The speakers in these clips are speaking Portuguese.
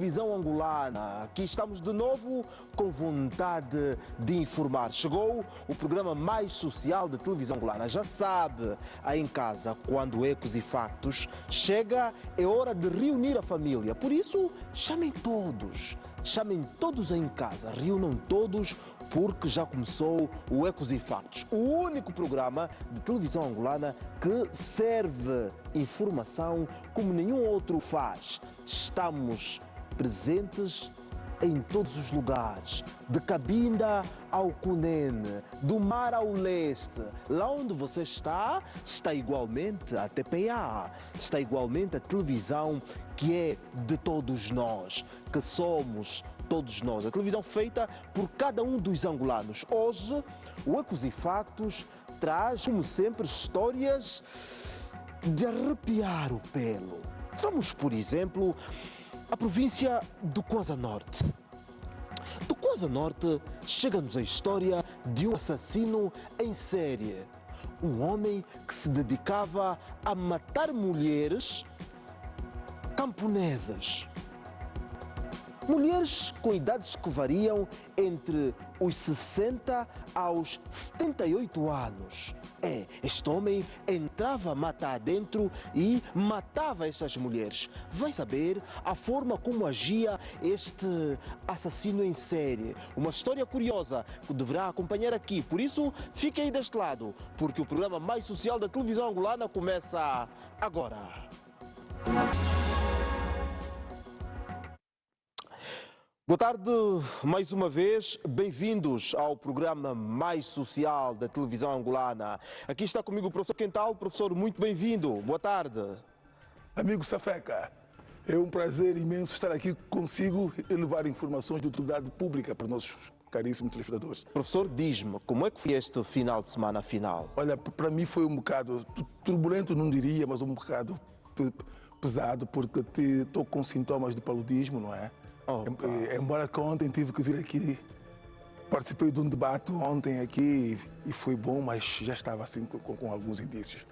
Televisão angolana, aqui estamos de novo com vontade de informar. Chegou o programa mais social da televisão angolana. Já sabe, aí em casa, quando Ecos e Factos chega, é hora de reunir a família. Por isso, chamem todos aí em casa, reúnam todos, porque já começou o Ecos e Factos, o único programa de televisão angolana que serve informação como nenhum outro faz. Estamos presentes em todos os lugares, de Cabinda ao Cunene, do mar ao leste. Lá onde você está, está igualmente a TPA, está igualmente a televisão que é de todos nós, que somos todos nós. A televisão feita por cada um dos angolanos. Hoje, o Ecos e Factos traz, como sempre, histórias de arrepiar o pelo. Vamos, por exemplo, a província do Koza Norte. Do Koza Norte chega-nos a história de um assassino em série. Um homem que se dedicava a matar mulheres camponesas. Mulheres com idades que variam entre os 60 aos 78 anos. Este homem entrava mata adentro e matava essas mulheres. Vai saber a forma como agia este assassino em série. Uma história curiosa que deverá acompanhar aqui. Por isso, fique aí deste lado, porque o programa mais social da televisão angolana começa agora. Boa tarde, mais uma vez, bem-vindos ao programa mais social da televisão angolana. Aqui está comigo o professor Quental. Professor, muito bem-vindo, boa tarde. Amigo Safeca, é um prazer imenso estar aqui consigo e levar informações de utilidade pública para os nossos caríssimos telespectadores. Professor, diz-me, como é que foi este final de semana final? Olha, para mim foi um bocado turbulento, não diria, mas um bocado pesado, porque estou com sintomas de paludismo, não é? Embora que ontem tive que vir aqui, participei de um debate ontem aqui e foi bom, mas já estava assim com alguns indícios.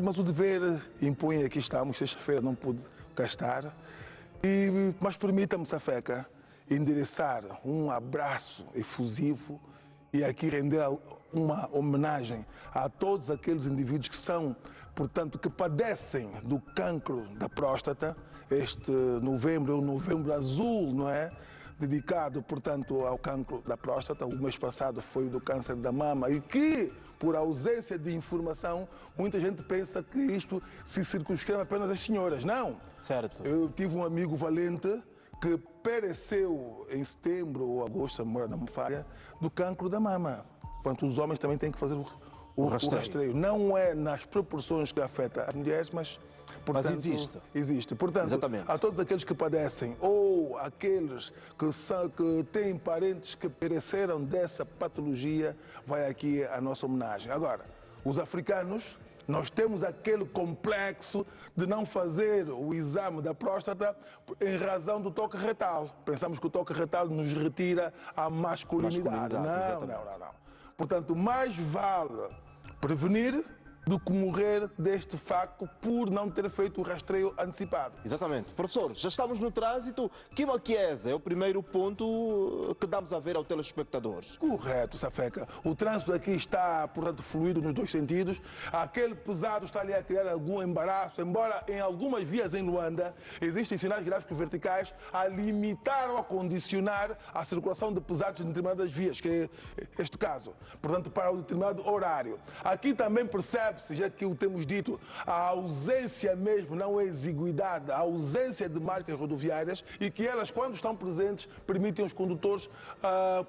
Mas o dever impõe, aqui estamos, sexta-feira não pude cá estar, mas permita-me, Safeca, endereçar um abraço efusivo e aqui render uma homenagem a todos aqueles indivíduos que são, portanto, que padecem do cancro da próstata. Este novembro é o novembro azul, não é? Dedicado, portanto, ao cancro da próstata. O mês passado foi o do câncer da mama e que, por ausência de informação, muita gente pensa que isto se circunscreve apenas às senhoras. Não. Certo. Eu tive um amigo valente que pereceu em setembro ou agosto, a memória da me falha, do cancro da mama. Portanto, os homens também têm que fazer o rastreio. Não é nas proporções que afeta as mulheres, mas existe. Portanto, exatamente. A todos aqueles que padecem ou aqueles que têm parentes que pereceram dessa patologia, vai aqui a nossa homenagem. Agora, os africanos, nós temos aquele complexo de não fazer o exame da próstata em razão do toque retal. Pensamos que o toque retal nos retira a masculinidade. Não. Portanto, mais vale prevenir do que morrer deste facto por não ter feito o rastreio antecipado. Exatamente. Professor, já estamos no trânsito. Kima Chiesa é o primeiro ponto que damos a ver ao telespectadores. Correto, Safeca. O trânsito aqui está, portanto, fluido nos dois sentidos. Aquele pesado está ali a criar algum embaraço, embora em algumas vias em Luanda existem sinais gráficos verticais a limitar ou a condicionar a circulação de pesados em determinadas vias, que é este caso. Portanto, para um determinado horário. Aqui também percebe, já que o temos dito, a ausência mesmo, não a exiguidade, a ausência de marcas rodoviárias e que elas, quando estão presentes, permitem aos condutores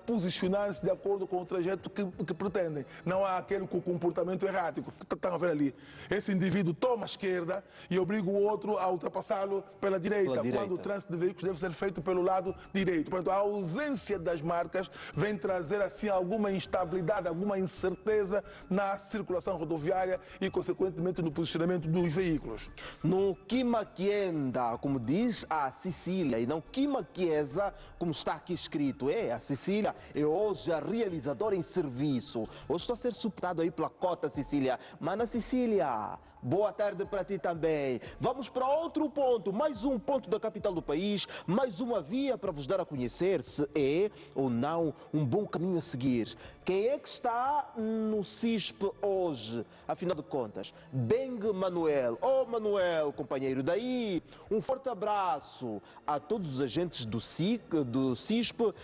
posicionar-se de acordo com o trajeto que pretendem. Não há aquele com o comportamento errático. Estão a ver ali. Esse indivíduo toma a esquerda e obriga o outro a ultrapassá-lo pela direita, quando o trânsito de veículos deve ser feito pelo lado direito. Portanto, a ausência das marcas vem trazer assim alguma instabilidade, alguma incerteza na circulação rodoviária e, consequentemente, no posicionamento dos veículos. No Kima Chienda, como diz a Cecília, e não Kima Chiesa, como está aqui escrito. A Cecília é hoje a realizadora em serviço. Hoje estou a ser suportado aí pela cota, Cecília. Mana Cecília, Boa tarde para ti também. Vamos para outro ponto, mais um ponto da capital do país, mais uma via para vos dar a conhecer se é ou não um bom caminho a seguir. Quem é que está no CISP hoje, afinal de contas? Beng Manuel. Oh, Manuel, companheiro, daí um forte abraço a todos os agentes do CISP,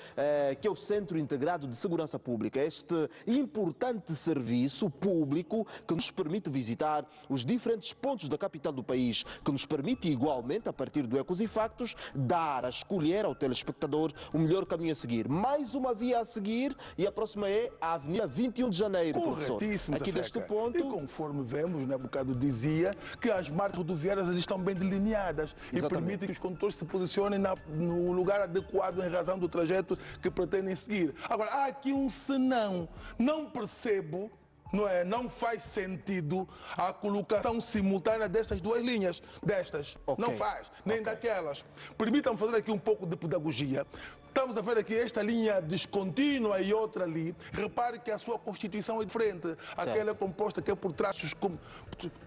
que é o Centro Integrado de Segurança Pública. Este importante serviço público que nos permite visitar os diferentes pontos da capital do país, que nos permite igualmente, a partir do Ecos e Factos, dar a escolher ao telespectador o melhor caminho a seguir. Mais uma via a seguir e a próxima é a Avenida 21 de Janeiro, professor. Corretíssimo, Aqui Zafeca. deste ponto... E conforme vemos, né, bocado dizia que as marcas rodoviárias eles estão bem delineadas e permitem que os condutores se posicionem no lugar adequado em razão do trajeto que pretendem seguir. Agora, há aqui um senão. Não percebo, não faz sentido a colocação simultânea destas duas linhas, não faz, nem daquelas. Permitam-me fazer aqui um pouco de pedagogia. Estamos a ver aqui esta linha descontínua e outra ali. Repare que a sua constituição é diferente. Aquela é composta que é por traços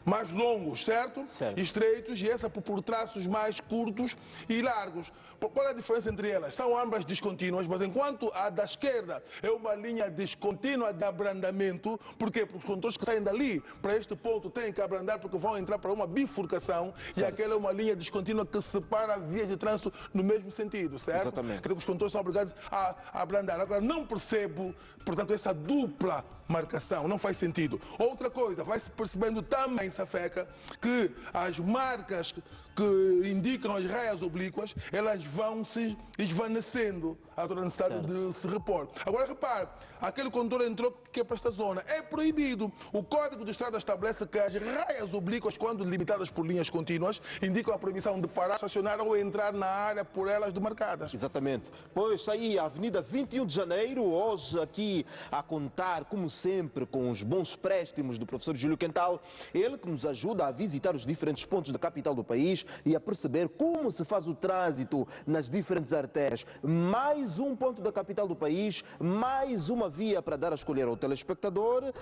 mais longos, certo? Estreitos, e essa por traços mais curtos e largos. Qual é a diferença entre elas? São ambas descontínuas, mas enquanto a da esquerda é uma linha descontínua de abrandamento, porque os condutores que saem dali para este ponto têm que abrandar porque vão entrar para uma bifurcação, e aquela é uma linha descontínua que separa vias de trânsito no mesmo sentido, certo? Exatamente. Quer dizer, os condutores são obrigados a abrandar. Agora, não percebo, portanto, essa dupla marcação, não faz sentido. Outra coisa, vai-se percebendo também, Zafeca, que as marcas que indicam as raias oblíquas, elas vão se esvanecendo à necessidade de se repor. Agora, repare, aquele condutor entrou que é para esta zona. É proibido. O Código de Estrada estabelece que as raias oblíquas, quando limitadas por linhas contínuas, indicam a proibição de parar, estacionar ou entrar na área por elas demarcadas. Exatamente. Pois aí, a Avenida 21 de Janeiro, hoje aqui a contar, como sempre, com os bons préstimos do professor Júlio Quental, ele que nos ajuda a visitar os diferentes pontos da capital do país e a perceber como se faz o trânsito nas diferentes artérias. Mais um ponto da capital do país, mais uma via para dar a escolher ao telespectador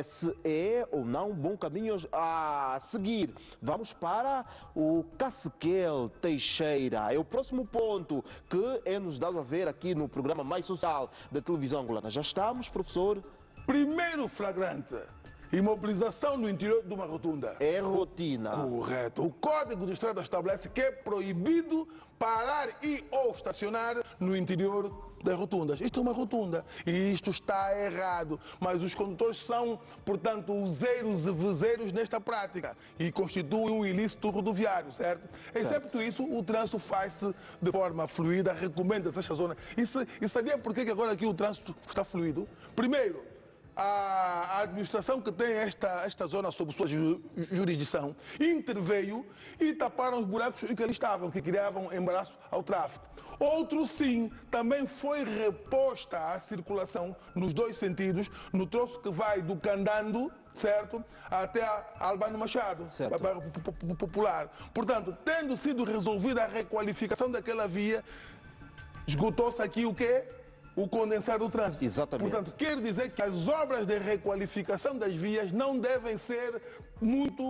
se é ou não um bom caminho a seguir. Vamos para o Cacequel Teixeira. É o próximo ponto que é nos dado a ver aqui no programa mais social da televisão angolana. Já estamos, professor? Primeiro flagrante. Imobilização no interior de uma rotunda. É rotina. Correto. O Código de Estrada estabelece que é proibido parar e ou estacionar no interior das rotundas. Isto é uma rotunda e isto está errado. Mas os condutores são, portanto, useiros e vezeiros nesta prática e constituem um ilícito rodoviário, certo? Excepto isso, o trânsito faz-se de forma fluida, recomenda-se esta zona. E sabia por que agora aqui o trânsito está fluido? Primeiro, a administração que tem esta zona sob sua jurisdição interveio e taparam os buracos que ali estavam, que criavam embaraço ao tráfego. Outro sim, também foi reposta a circulação nos dois sentidos, no troço que vai do Candando, certo, até a Albano Machado, para o bairro Popular. Portanto, tendo sido resolvida a requalificação daquela via, esgotou-se aqui o quê? O condensar do trânsito. Exatamente. Portanto, quer dizer que as obras de requalificação das vias não devem ser muito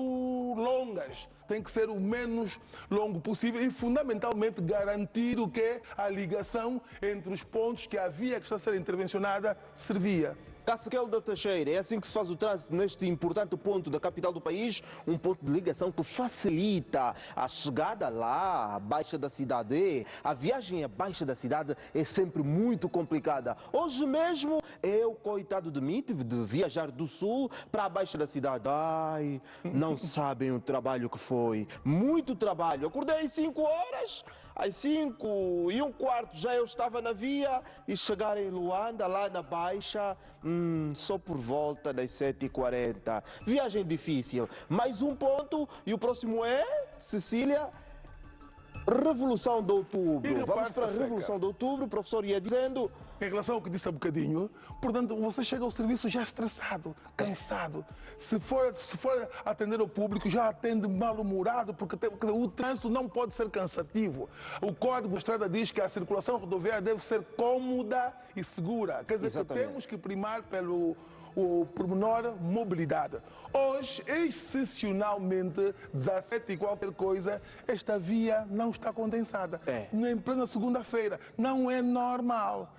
longas. Tem que ser o menos longo possível e, fundamentalmente, garantir o que é a ligação entre os pontos que a via que está a ser intervencionada servia. Cacequel da Teixeira, é assim que se faz o trânsito neste importante ponto da capital do país, um ponto de ligação que facilita a chegada lá, à baixa da cidade. A viagem à baixa da cidade é sempre muito complicada. Hoje mesmo, eu, coitado de mim, tive de viajar do sul para a baixa da cidade. Ai, não sabem o trabalho que foi. Muito trabalho. Acordei às 5 horas, às 5h15 já eu estava na via e chegar em Luanda, lá na baixa, só por volta das 7h40. Viagem difícil. Mais um ponto e o próximo é, Cecília, Revolução de Outubro. Vamos para a Revolução de Outubro, o professor ia dizendo... Em relação ao que disse há bocadinho, portanto, você chega ao serviço já estressado, cansado. Se for atender ao público, já atende mal-humorado, porque o trânsito não pode ser cansativo. O Código de Estrada diz que a circulação rodoviária deve ser cômoda e segura. Quer dizer, que temos que primar pelo o pormenor mobilidade. Hoje, excepcionalmente, 17 e qualquer coisa, esta via não está condensada. Em plena segunda-feira. Não é normal.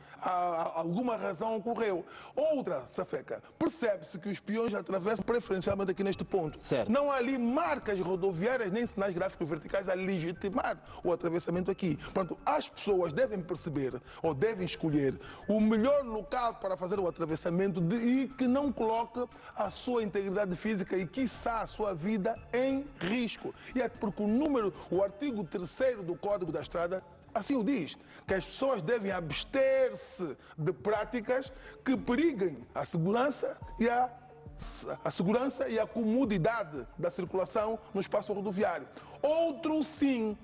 Alguma razão ocorreu. Outra, Safeca, percebe-se que os peões atravessam preferencialmente aqui neste ponto. Certo. Não há ali marcas rodoviárias nem sinais gráficos verticais a legitimar o atravessamento aqui. Portanto, as pessoas devem perceber ou devem escolher o melhor local para fazer o atravessamento e que não coloque a sua integridade física e, quiçá, a sua vida em risco. E é porque o artigo 3º do Código da Estrada assim o diz, que as pessoas devem abster-se de práticas que periguem a segurança e a comodidade da circulação no espaço rodoviário. Outro sim,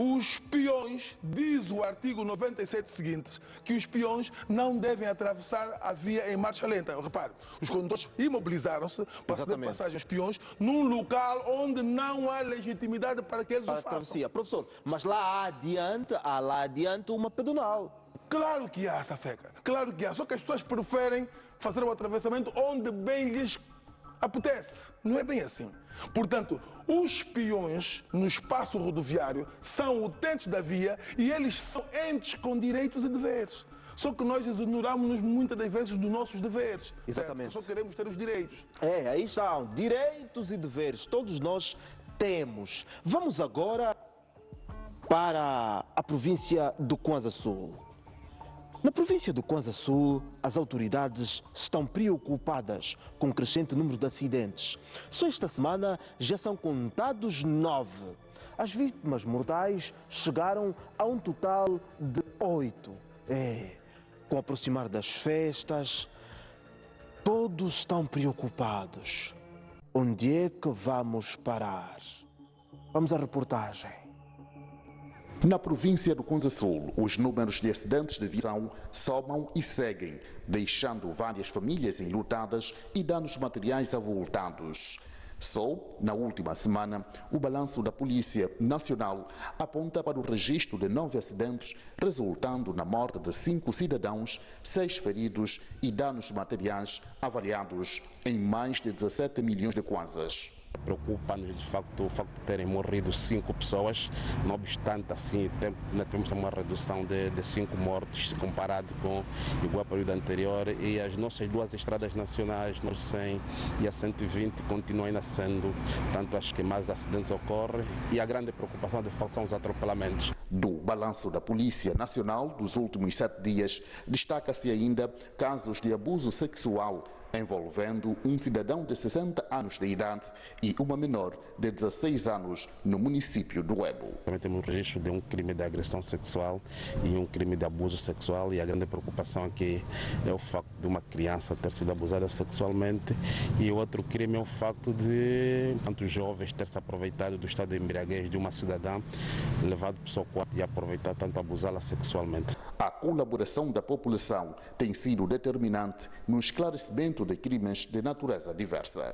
os peões, diz o artigo 97 seguinte, que os peões não devem atravessar a via em marcha lenta. Repare, os condutores imobilizaram-se para ceder passagem aos peões num local onde não há legitimidade para que eles o façam. Professor, mas há lá adiante uma pedonal. Claro que há, Safeca, claro que há, só que as pessoas preferem fazer o atravessamento onde bem lhes apetece. Não é bem assim. Portanto, os peões no espaço rodoviário são utentes da via e eles são entes com direitos e deveres. Só que nós exoneramos-nos muitas das vezes dos nossos deveres. Exatamente. Certo? Só queremos ter os direitos. Aí estão, direitos e deveres, todos nós temos. Vamos agora para a província do Kwanza Sul. Na província do Kwanza Sul, as autoridades estão preocupadas com o crescente número de acidentes. Só esta semana já são contados 9. As vítimas mortais chegaram a um total de 8. Com o aproximar das festas, todos estão preocupados. Onde é que vamos parar? Vamos à reportagem. Na província do Kwanza Sul, os números de acidentes de viação somam e seguem, deixando várias famílias enlutadas e danos materiais avultados. Só na última semana, o balanço da Polícia Nacional aponta para o registro de 9 acidentes, resultando na morte de 5 cidadãos, 6 feridos e danos materiais avaliados em mais de 17 milhões de kwanzas. Preocupa-nos de facto o facto de terem morrido 5 pessoas, não obstante assim temos uma redução de 5 mortos comparado com o igual período anterior, e as nossas 2 estradas nacionais, no 100 e a 120, continuam ainda sendo tanto as que mais acidentes ocorrem, e a grande preocupação de facto são os atropelamentos. Do balanço da Polícia Nacional dos últimos 7 dias, destaca-se ainda casos de abuso sexual envolvendo um cidadão de 60 anos de idade e uma menor de 16 anos no município do Ebo. Também temos o registro de um crime de agressão sexual e um crime de abuso sexual, e a grande preocupação aqui é o facto de uma criança ter sido abusada sexualmente, e o outro crime é o facto de tantos jovens ter se aproveitado do estado de embriaguez de uma cidadã, levado para o seu quarto e aproveitar tanto abusá-la sexualmente. A colaboração da população tem sido determinante no esclarecimento de crimes de natureza diversa.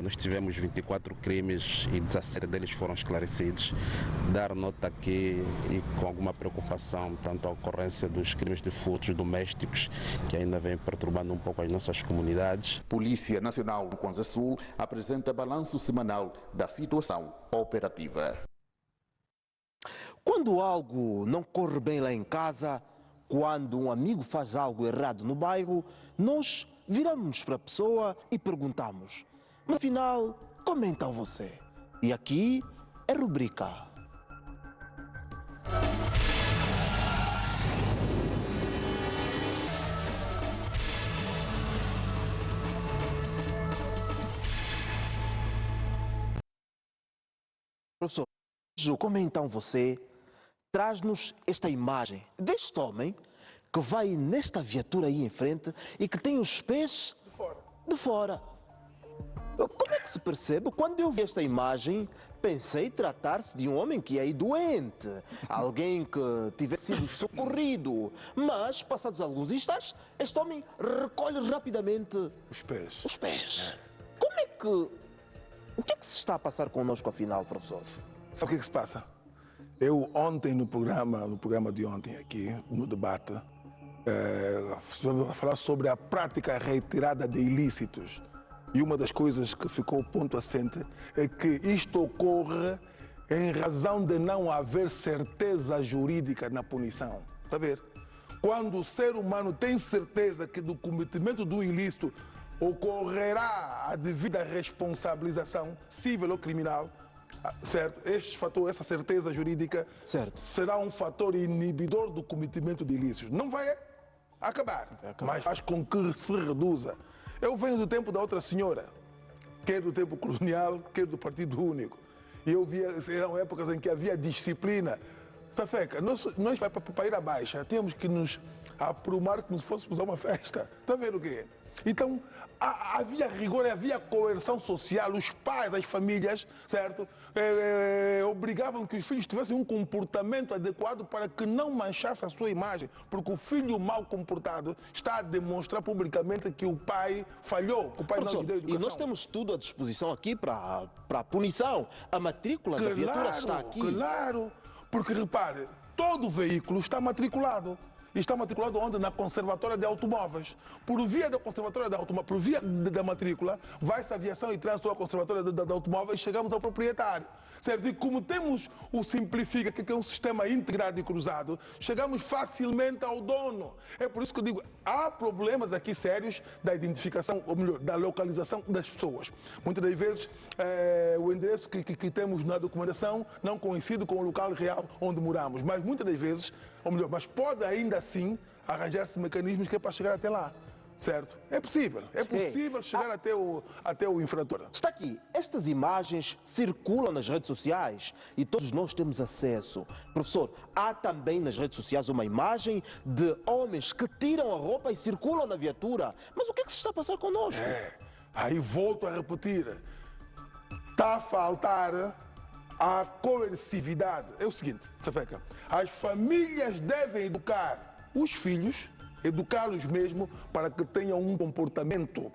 Nós tivemos 24 crimes e 17 deles foram esclarecidos. Dar nota aqui, e com alguma preocupação, tanto a ocorrência dos crimes de furtos domésticos, que ainda vem perturbando um pouco as nossas comunidades. Polícia Nacional do Kwanza Sul apresenta balanço semanal da situação operativa. Quando algo não corre bem lá em casa, quando um amigo faz algo errado no bairro, nós viramos para a pessoa e perguntamos: no final, como então você? E aqui é rubrica. Professor, como então você traz-nos esta imagem deste homem que vai nesta viatura aí em frente e que tem os pés de fora. Como é que se percebe? Quando eu vi esta imagem, pensei tratar-se de um homem que é aí doente, alguém que tivesse sido socorrido, mas passados alguns instantes, este homem recolhe rapidamente Os pés. os pés. O que é que se está a passar connosco afinal, professor? Sabe o que se passa? Eu ontem no programa de ontem aqui, no debate, Vamos falar sobre a prática reiterada de ilícitos. E uma das coisas que ficou ponto assente é que isto ocorre em razão de não haver certeza jurídica na punição. Está a ver? Quando o ser humano tem certeza que do cometimento do ilícito ocorrerá a devida responsabilização civil ou criminal, certo? Este fator, essa certeza jurídica, Certo. será um fator inibidor do cometimento de ilícitos. Não vai acabar, mas faz com que se reduza. Eu venho do tempo da outra senhora, quer do tempo colonial, quer do Partido Único. E eu via, eram épocas em que havia disciplina. Safeca, nós para ir à baixa, tínhamos que nos aprumar como se fôssemos a uma festa. Está vendo o quê? Então, havia rigor, havia coerção social, os pais, as famílias, certo? Obrigavam que os filhos tivessem um comportamento adequado para que não manchasse a sua imagem, porque o filho mal comportado está a demonstrar publicamente que o pai falhou, que o pai não lhe deu educação. E nós temos tudo à disposição aqui para a punição. A matrícula da viatura está aqui. Claro, porque repare, todo veículo está matriculado. E está matriculado onde? Na Conservatória de Automóveis. Por via da Conservatória de Automóveis, por via da matrícula, vai-se a aviação e trânsito à Conservatória de Automóveis e chegamos ao proprietário. Certo? E como temos o Simplifica, que é um sistema integrado e cruzado, chegamos facilmente ao dono. É por isso que eu digo, há problemas aqui sérios da identificação, ou melhor, da localização das pessoas. Muitas das vezes, o endereço que temos na documentação não coincide com o local real onde moramos. Mas muitas das vezes, ou melhor, mas pode ainda assim arranjar-se mecanismos que é para chegar até lá. Certo? É possível chegar até o infrator. Está aqui, estas imagens circulam nas redes sociais e todos nós temos acesso. Professor, há também nas redes sociais uma imagem de homens que tiram a roupa e circulam na viatura. Mas o que é que se está a passar connosco? Aí volto a repetir. Está a faltar a coercividade. É o seguinte, Safeca, as famílias devem educar os filhos, educá-los mesmo para que tenham um comportamento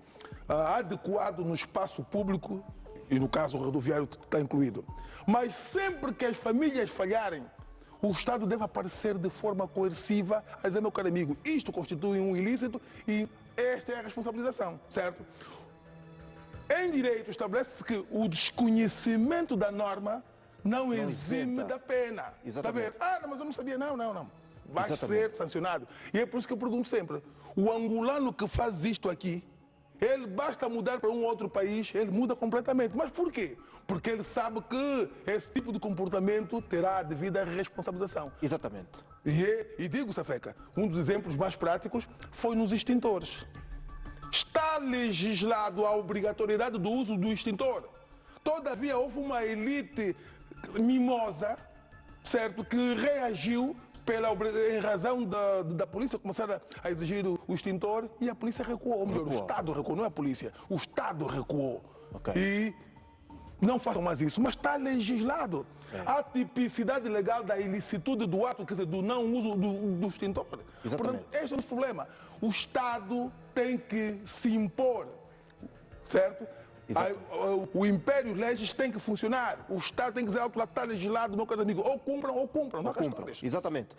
adequado no espaço público e no caso rodoviário está incluído. Mas sempre que as famílias falharem, o Estado deve aparecer de forma coerciva a dizer, meu caro amigo, isto constitui um ilícito e esta é a responsabilização, certo? Em direito estabelece-se que o desconhecimento da norma não exime isenta da pena. Exatamente. Está a ver? Não, mas eu não sabia. Não. Vai Exatamente. ser sancionado. E é por isso que eu pergunto sempre, o angolano que faz isto aqui, ele basta mudar para um outro país, ele muda completamente. Mas por quê? Porque ele sabe que esse tipo de comportamento terá a devida responsabilização. Exatamente. E digo, Safeca, um dos exemplos mais práticos foi nos extintores. Está legislado a obrigatoriedade do uso do extintor. Todavia, houve uma elite mimosa, certo, que reagiu em razão da polícia começar a exigir o extintor e a polícia recuou. Ou melhor, o Estado recuou, não é a polícia. O Estado recuou. Ok. E não façam mais isso, mas está legislado. A tipicidade legal da ilicitude do ato, quer dizer, do não uso do extintor. Exatamente. Portanto, este é o problema. O Estado tem que se impor, certo? Exato. O Império Legis tem que funcionar. O Estado tem que dizer algo lá, está legislado, meu caro amigo. Ou cumpram. Não há histórias. Exatamente.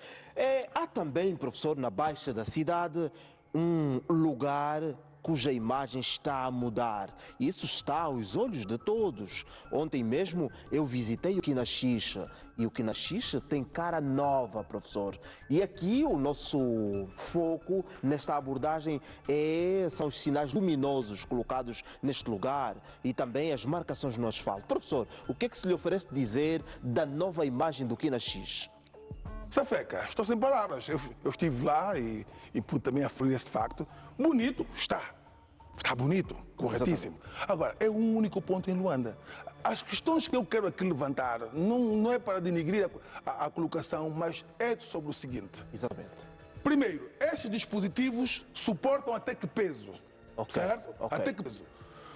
Há também, professor, na Baixa da cidade, um lugar cuja imagem está a mudar. Isso está aos olhos de todos. Ontem mesmo eu visitei o Quinaxixa e o Quinaxixa tem cara nova, professor. E aqui o nosso foco nesta abordagem são os sinais luminosos colocados neste lugar e também as marcações no asfalto. Professor, o que é que se lhe oferece dizer da nova imagem do Quinaxixa? Safeca, estou sem palavras. Eu estive lá e pude também aferir esse facto. Bonito está. Está bonito, corretíssimo. Agora, é um único ponto em Luanda. As questões que eu quero aqui levantar não é para denigrir a colocação, mas é sobre o seguinte. Exatamente. Primeiro, estes dispositivos suportam até que peso? Ok, Certo? ok. Até que peso?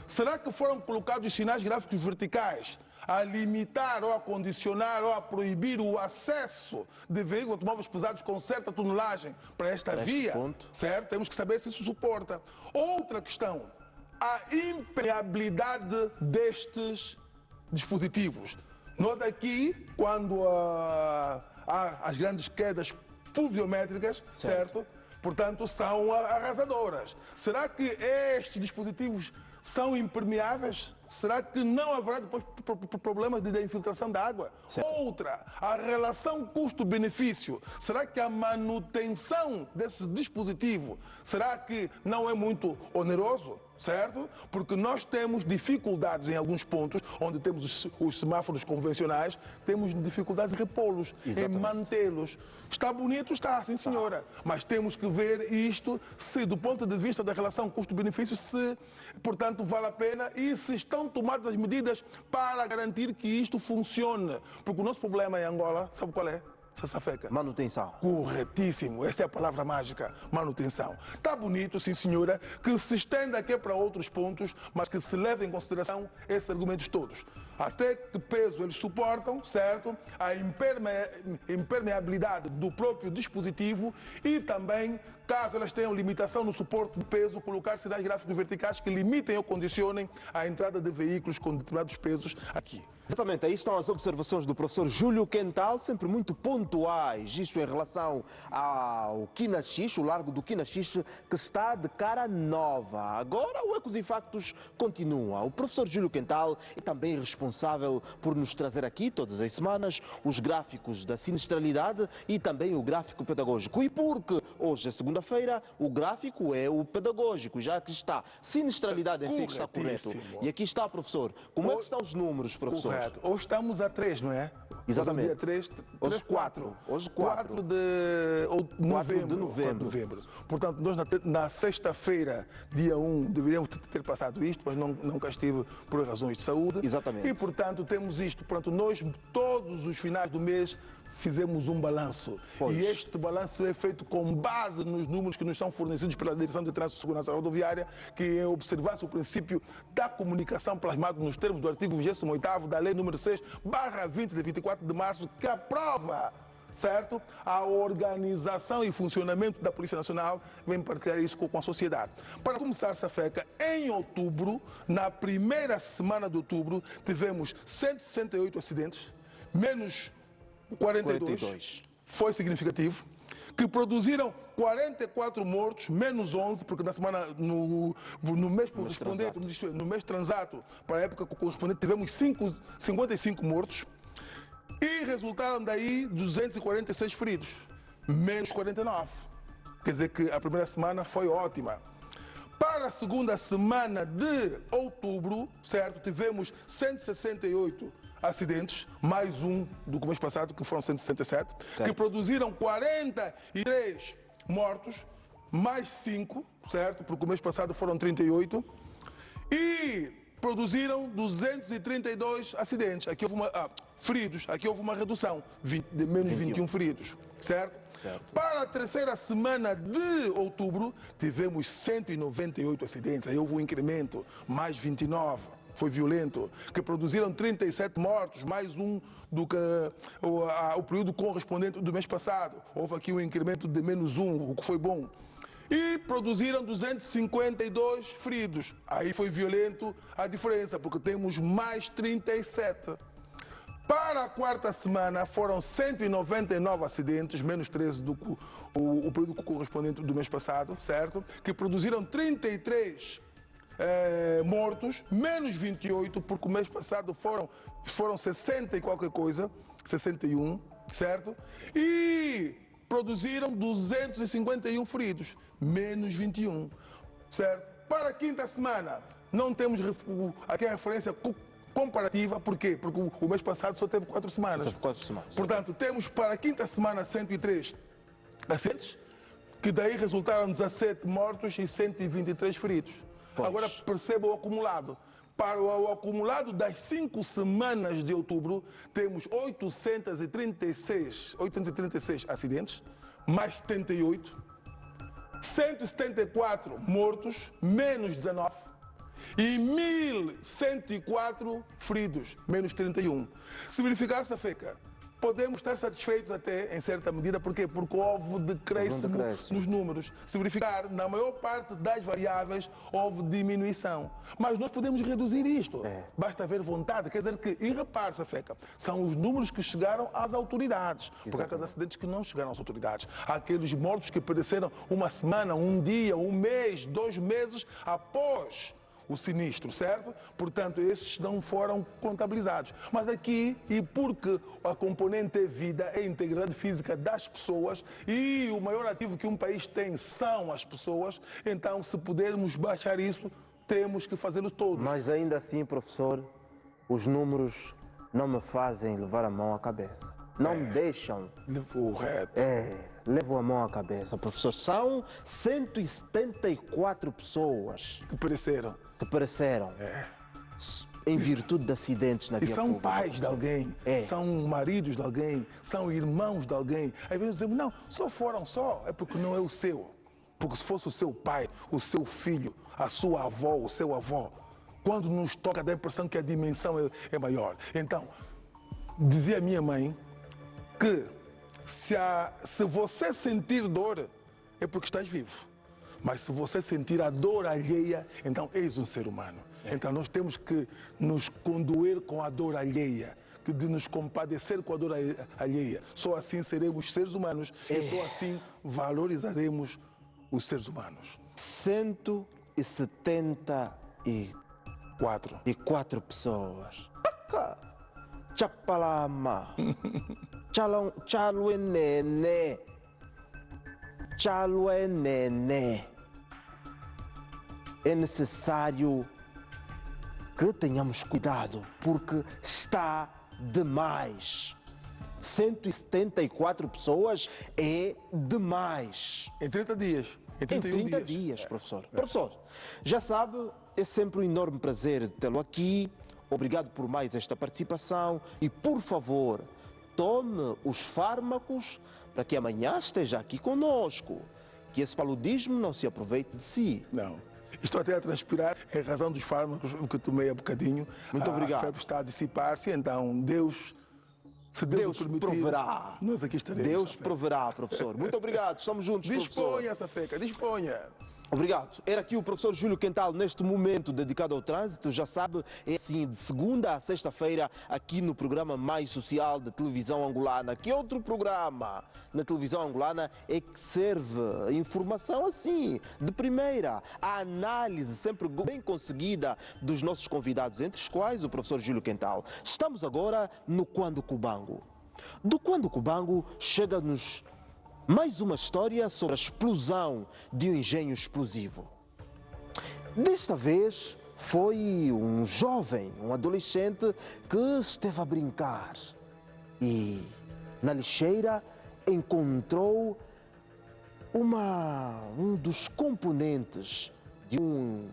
Será que foram colocados sinais gráficos verticais a limitar ou a condicionar ou a proibir o acesso de veículos automóveis pesados com certa tonelagem para esta via? ponto. Certo? Temos que saber se isso suporta. Outra questão, a impermeabilidade destes dispositivos. Nós aqui, quando há as grandes quedas pluviométricas, certo? portanto, são arrasadoras. Será que estes dispositivos são impermeáveis? Será que não haverá depois problemas de infiltração da água? Certo. Outra, a relação custo-benefício. Será que a manutenção desse dispositivo, será que não é muito oneroso? Certo? Porque nós temos dificuldades em alguns pontos, onde temos os semáforos convencionais, temos dificuldades em repô-los, em mantê-los. Está bonito? Está, sim senhora. Mas temos que ver isto, se do ponto de vista da relação custo-benefício, se, portanto, vale a pena e se estão tomadas as medidas para garantir que isto funcione. Porque o nosso problema em Angola, sabe qual é? Sassafeca. Manutenção. Corretíssimo, esta é a palavra mágica, manutenção. Está bonito, sim senhora, que se estenda aqui para outros pontos, mas que se leve em consideração esses argumentos todos. Até que peso eles suportam, certo? A impermeabilidade do próprio dispositivo e também, caso elas tenham limitação no suporte de peso, colocar sinais gráficos verticais que limitem ou condicionem a entrada de veículos com determinados pesos aqui. Exatamente, aí estão as observações do professor Júlio Quental, sempre muito pontuais, isto em relação ao Quinaxix, o largo do Quinaxix, que está de cara nova. Agora o Ecos e Factos continua. O professor Júlio Quental é também responsável por nos trazer aqui, todas as semanas, os gráficos da sinistralidade e também o gráfico pedagógico. E porque hoje é segunda-feira, o gráfico é o pedagógico, já que está sinistralidade em si que está correto. E aqui está, professor. Como é que estão os números, professor? Correto. Hoje estamos a 3, não é? Exatamente. Hoje é dia 3, Hoje 4. Hoje 4 de novembro. Portanto, nós na sexta-feira, dia 1, deveríamos ter passado isto, mas nunca estive por razões de saúde. Exatamente. E, portanto, temos isto. Portanto, nós, todos os finais do mês, fizemos um balanço. Pois. E este balanço é feito com base nos números que nos são fornecidos pela Direção de Trânsito e Segurança Rodoviária, que é observar-se o princípio da comunicação plasmado nos termos do artigo 28º da Lei número 6/20 de 24 de março, que aprova, certo, a organização e funcionamento da Polícia Nacional. Vem partilhar isso com a sociedade. Para começar, Safeca, em outubro, na primeira semana de outubro, tivemos 168 acidentes, menos 42. Foi significativo, que produziram 44 mortos, menos 11, porque na semana, no mês correspondente, no mês transato, para a época correspondente, tivemos 55 mortos e resultaram daí 246 feridos, menos 49. Quer dizer que a primeira semana foi ótima. Para a segunda semana de outubro, certo, tivemos 168 acidentes, mais um do mês passado, que foram 167, certo, que produziram 43 mortos, mais 5, certo, porque o mês passado foram 38, e produziram 232 acidentes. Aqui houve feridos, aqui houve uma redução, de menos 21 feridos, certo? Para a terceira semana de outubro, tivemos 198 acidentes, aí houve um incremento, mais 29. Foi violento, que produziram 37 mortos, mais um do que o período correspondente do mês passado. Houve aqui um incremento de menos 1, o que foi bom. E produziram 252 feridos. Aí foi violento a diferença, porque temos mais 37. Para a quarta semana foram 199 acidentes, menos 13 do que o período correspondente do mês passado, certo? Que produziram 33 mortos, menos 28, porque o mês passado foram 60 e qualquer coisa, 61, certo? E produziram 251 feridos, menos 21, certo? Para a quinta semana, não temos aqui a referência comparativa, por quê? Porque o mês passado só teve 4 semanas. Teve 4 semanas. Portanto, temos para a quinta semana 103 acidentes, que daí resultaram 17 mortos e 123 feridos. Pois. Agora perceba o acumulado. Para o acumulado das 5 semanas de outubro, temos 836 acidentes, mais 78, 174 mortos, menos 19, e 1.104 feridos, menos 31. Se verificar, Safeca, podemos estar satisfeitos até, em certa medida, porque houve decréscimo nos números. Se verificar, na maior parte das variáveis, houve diminuição. Mas nós podemos reduzir isto. Basta haver vontade. Quer dizer que, e repare-se, Feca, são os números que chegaram às autoridades. Porque há aqueles acidentes que não chegaram às autoridades. Há aqueles mortos que pereceram uma semana, um dia, um mês, 2 meses após o sinistro, certo? Portanto, esses não foram contabilizados. Mas aqui, e porque a componente é vida, é a integridade física das pessoas e o maior ativo que um país tem são as pessoas, então, se pudermos baixar isso, temos que fazê-lo todos. Mas ainda assim, professor, os números não me fazem levar a mão à cabeça. Não me deixam. Correto. Levo a mão à cabeça, professor. São 174 pessoas Que pereceram. em virtude de acidentes na E via são pública. pais de alguém, são maridos de alguém, são irmãos de alguém. Às vezes dizemos, não, só foram só, é porque não é o seu. Porque se fosse o seu pai, o seu filho, a sua avó, o seu avô, quando nos toca dá a impressão que a dimensão é maior. Então, dizia a minha mãe que se você sentir dor, é porque estás vivo. Mas se você sentir a dor alheia, então és um ser humano. Então nós temos que nos condoer com a dor alheia, de nos compadecer com a dor alheia. Só assim seremos seres humanos e só assim valorizaremos os seres humanos. 174 pessoas. Chapalama. Chalo é nenê. Chalo é nenê. É necessário que tenhamos cuidado, porque está demais. 174 pessoas é demais. Em 30 dias. Em 30 dias, professor. Professor, já sabe, é sempre um enorme prazer tê-lo aqui. Obrigado por mais esta participação e, por favor, tome os fármacos para que amanhã esteja aqui conosco. Que esse paludismo não se aproveite de si. Não. Estou até a transpirar em razão dos fármacos que tomei há bocadinho. Muito obrigado. A febre está a dissipar-se, então Deus, se Deus o permitir, proverá. nós aqui estaremos. Deus proverá, professor. Muito obrigado. Estamos juntos, professor. Disponha, Safeca, disponha. Obrigado. Era aqui o professor Júlio Quental neste momento dedicado ao trânsito. Já sabe, é assim, de segunda a sexta-feira, aqui no programa Mais Social da televisão angolana. Que outro programa na televisão angolana é que serve a informação assim, de primeira, a análise sempre bem conseguida dos nossos convidados, entre os quais o professor Júlio Quental. Estamos agora no Quando Cubango. Do Quando Cubango chega-nos mais uma história sobre a explosão de um engenho explosivo. Desta vez foi um jovem, um adolescente que esteve a brincar e na lixeira encontrou um dos componentes de um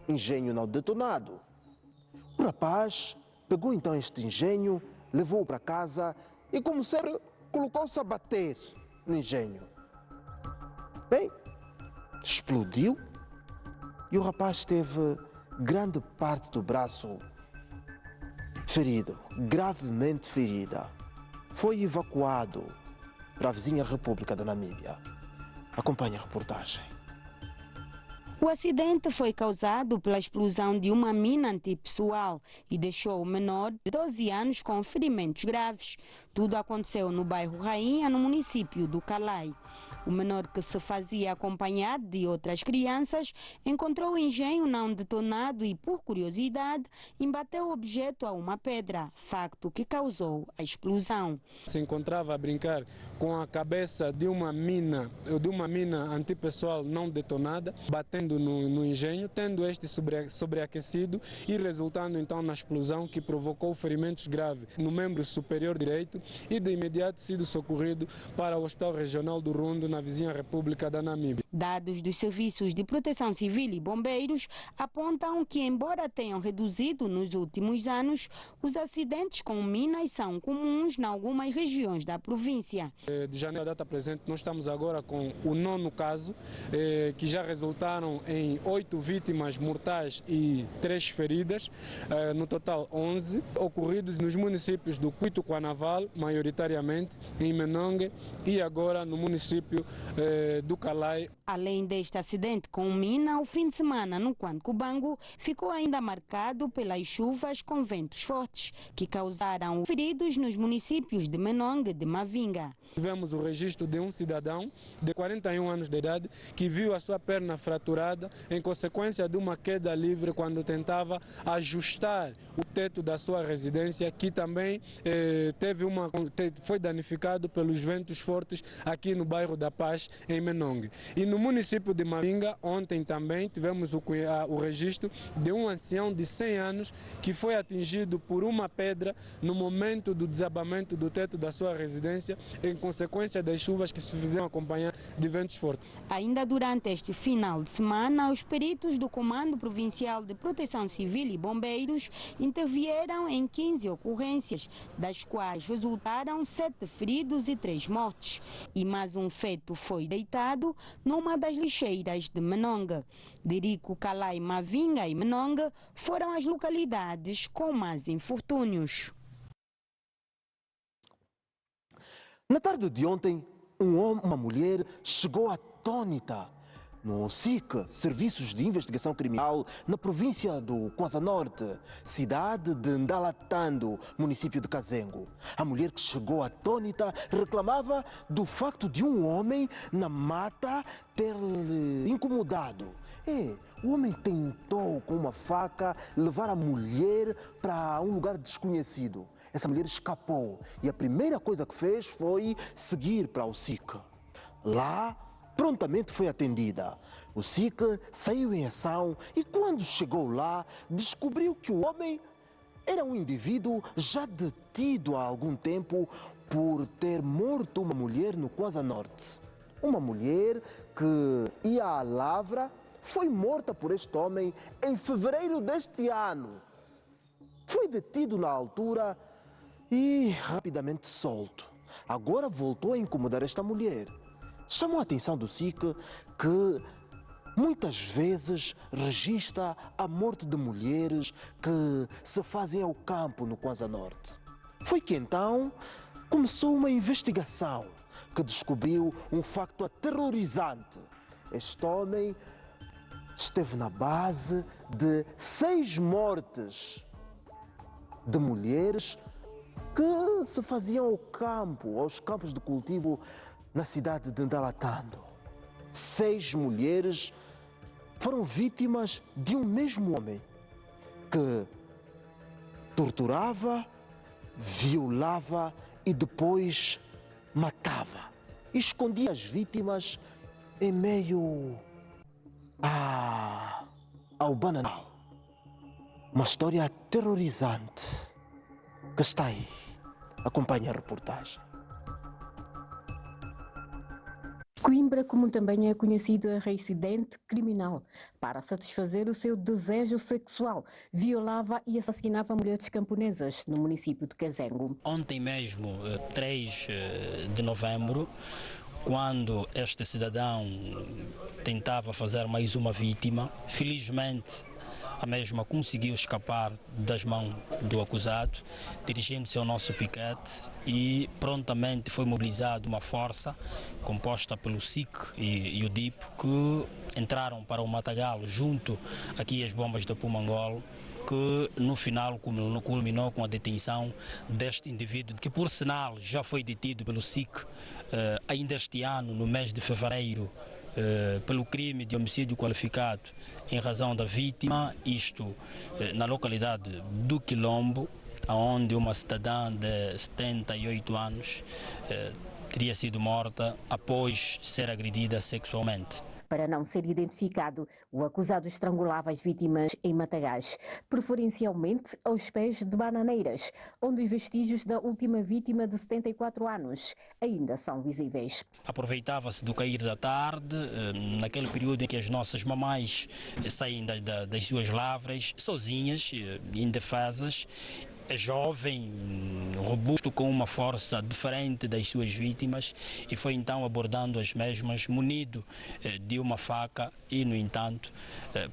engenho não detonado. O rapaz pegou então este engenho, levou-o para casa e, como sempre, colocou-se a bater no engenho. Bem, explodiu e o rapaz teve grande parte do braço ferido, gravemente ferida. Foi evacuado para a vizinha República da Namíbia. Acompanhe a reportagem. O acidente foi causado pela explosão de uma mina antipessoal e deixou o menor de 12 anos com ferimentos graves. Tudo aconteceu no bairro Rainha, no município do Calai. O menor, que se fazia acompanhado de outras crianças, encontrou o engenho não detonado e, por curiosidade, embateu o objeto a uma pedra, facto que causou a explosão. Se encontrava a brincar com a cabeça de uma mina antipessoal não detonada, batendo no engenho, tendo este sobreaquecido e resultando então na explosão que provocou ferimentos graves no membro superior direito e de imediato sido socorrido para o Hospital Regional do Rundo, na vizinha República da Namíbia. Dados dos serviços de proteção civil e bombeiros apontam que, embora tenham reduzido nos últimos anos, os acidentes com minas são comuns em algumas regiões da província. De janeiro à data presente, nós estamos agora com o 9º caso, que já resultaram em 8 vítimas mortais e 3 feridas, no total 11, ocorridos nos municípios do Cuito Cuanaval, maioritariamente, em Menongue e agora no município do Calai. Além deste acidente com mina, o fim de semana no Cuancubango ficou ainda marcado pelas chuvas com ventos fortes, que causaram feridos nos municípios de Menongue e de Mavinga. Tivemos o registro de um cidadão de 41 anos de idade que viu a sua perna fraturada em consequência de uma queda livre quando tentava ajustar o teto da sua residência, que também foi danificado pelos ventos fortes aqui no bairro da Paz, em Menongue. E no município de Mavinga, ontem também tivemos o registro de um ancião de 100 anos que foi atingido por uma pedra no momento do desabamento do teto da sua residência, em consequência das chuvas que se fizeram acompanhar de ventos fortes. Ainda durante este final de semana, os peritos do Comando Provincial de Proteção Civil e Bombeiros intervieram em 15 ocorrências, das quais resultaram 7 feridos e 3 mortes. E mais um feto foi deitado numa das lixeiras de Menongue. Dirico, Calai, Mavinga e Menongue foram as localidades com mais infortúnios. Na tarde de ontem, uma mulher chegou atônita no SIC, Serviços de Investigação Criminal, na província do Kwanza Norte, cidade de Ndalatando, município de Kazengo. A mulher que chegou atônita reclamava do facto de um homem na mata ter-lhe incomodado. O homem tentou com uma faca levar a mulher para um lugar desconhecido. Essa mulher escapou e a primeira coisa que fez foi seguir para o SIC. Lá, prontamente foi atendida. O SIC saiu em ação e quando chegou lá, descobriu que o homem era um indivíduo já detido há algum tempo por ter morto uma mulher no Kwanza Norte. Uma mulher que ia à lavra foi morta por este homem em fevereiro deste ano. Foi detido na altura e rapidamente solto. Agora voltou a incomodar esta mulher. Chamou a atenção do SIC que muitas vezes registra a morte de mulheres que se fazem ao campo no Kwanza Norte. Foi que então começou uma investigação que descobriu um facto aterrorizante. Este homem esteve na base de 6 mortes de mulheres que se faziam ao campo, aos campos de cultivo na cidade de Ndalatando. 6 mulheres foram vítimas de um mesmo homem que torturava, violava e depois matava. E escondia as vítimas em meio ao bananal. Uma história aterrorizante que está aí. Acompanhe a reportagem. Coimbra, como também é conhecido, é reincidente criminal. Para satisfazer o seu desejo sexual, violava e assassinava mulheres camponesas no município de Kazengo. Ontem mesmo, 3 de novembro, quando este cidadão tentava fazer mais uma vítima, felizmente a mesma conseguiu escapar das mãos do acusado, dirigindo-se ao nosso piquete e prontamente foi mobilizada uma força composta pelo SIC e o DIP que entraram para o Matagal junto aqui às bombas da Pumangolo, que no final culminou com a detenção deste indivíduo, que por sinal já foi detido pelo SIC ainda este ano, no mês de fevereiro, pelo crime de homicídio qualificado em razão da vítima, isto na localidade do Quilombo, onde uma cidadã de 78 anos teria sido morta após ser agredida sexualmente. Para não ser identificado, o acusado estrangulava as vítimas em matagais, preferencialmente aos pés de bananeiras, onde os vestígios da última vítima de 74 anos ainda são visíveis. Aproveitava-se do cair da tarde, naquele período em que as nossas mamães saem das suas lavras, sozinhas, indefesas. É jovem, robusto, com uma força diferente das suas vítimas, e foi então abordando as mesmas, munido de uma faca e, no entanto,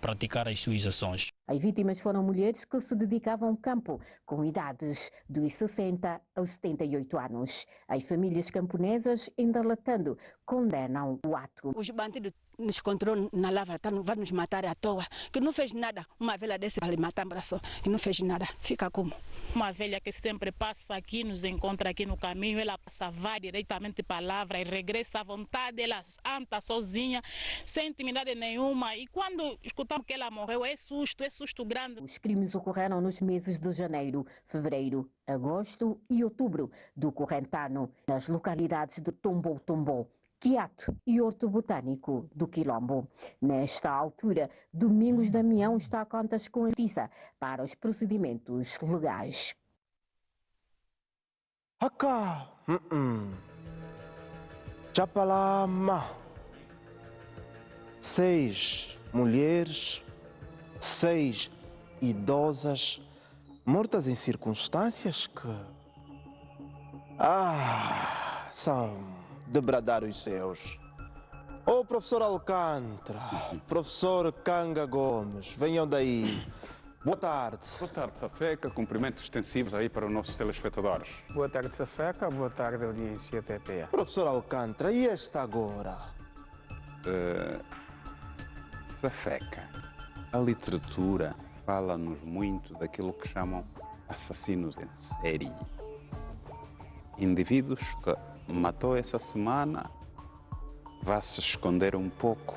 praticar as suas ações. As vítimas foram mulheres que se dedicavam ao campo, com idades dos 60 aos 78 anos. As famílias camponesas, ainda relatando, condenam o ato. Os bandidos nos encontrou na lavra, vai nos matar à toa, que não fez nada. Uma velha desse vai matar um braço, que não fez nada. Fica como? Uma velha que sempre passa aqui, nos encontra aqui no caminho, ela passa, vai diretamente para a lavra e regressa à vontade, ela anda sozinha, sem intimidade nenhuma. E quando escutamos que ela morreu, é susto grande. Os crimes ocorreram nos meses de janeiro, fevereiro, agosto e outubro do corrente ano, nas localidades de Tombou, Quiato e Horto Botânico do Quilombo. Nesta altura, Domingos Damião está a contas com a justiça para os procedimentos legais. Acá. Chapalama. 6 mulheres, 6 idosas, mortas em circunstâncias que são de bradar os céus. Ô professor Alcântara, professor Canga Gomes, venham daí. Boa tarde. Boa tarde, Safeca. Cumprimentos extensivos aí para os nossos telespectadores. Boa tarde, Safeca. Boa tarde, audiência TPA. Professor Alcântara, e esta agora? Safeca, a literatura fala-nos muito daquilo que chamam assassinos em série. Indivíduos que matou essa semana, vá se esconder um pouco,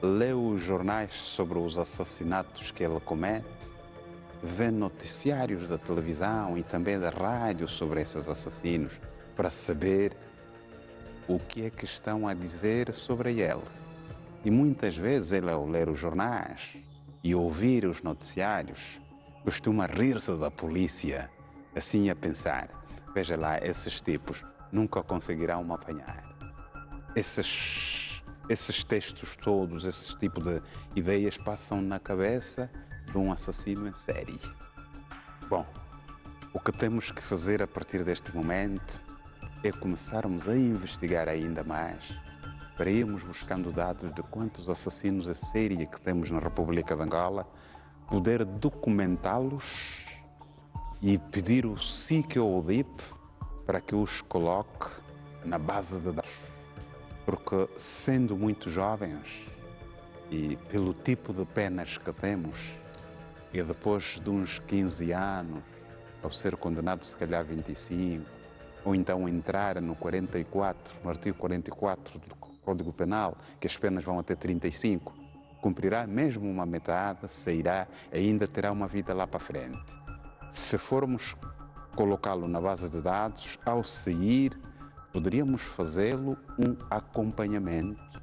lê os jornais sobre os assassinatos que ele comete, vê noticiários da televisão e também da rádio sobre esses assassinos para saber o que é que estão a dizer sobre ele. E muitas vezes ele, ao ler os jornais e ouvir os noticiários, costuma rir-se da polícia, assim a pensar, veja lá, esses tipos nunca conseguirão me apanhar. Esses textos todos, esse tipo de ideias passam na cabeça de um assassino em série. Bom, o que temos que fazer a partir deste momento é começarmos a investigar ainda mais para irmos buscando dados de quantos assassinos em série que temos na República de Angola, poder documentá-los e pedir o SIC ou o DIP para que os coloque na base de dados. Porque, sendo muito jovens e pelo tipo de penas que temos, e depois de uns 15 anos, ao ser condenado se calhar 25, ou então entrar no artigo 44 do Código Penal, que as penas vão até 35, cumprirá mesmo uma metade, sairá, ainda terá uma vida lá para frente. Se formos colocá-lo na base de dados, ao sair, poderíamos fazê-lo um acompanhamento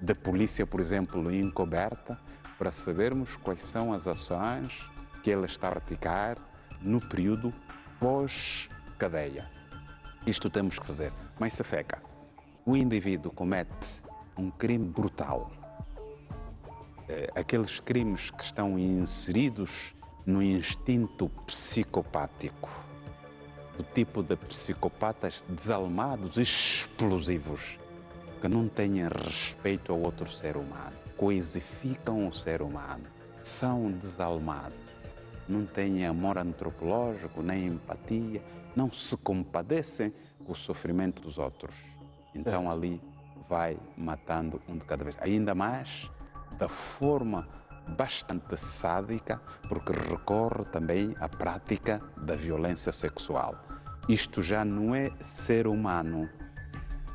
da polícia, por exemplo, encoberta, para sabermos quais são as ações que ela está a praticar no período pós-cadeia. Isto temos que fazer. Mas, Safeca, o indivíduo comete um crime brutal. Aqueles crimes que estão inseridos no instinto psicopático, do tipo de psicopatas desalmados, explosivos, que não têm respeito ao outro ser humano, coisificam o ser humano, são desalmados, não têm amor antropológico, nem empatia, não se compadecem com o sofrimento dos outros. Então ali vai matando um de cada vez. Ainda mais da forma bastante sádica, porque recorre também à prática da violência sexual. Isto já não é ser humano.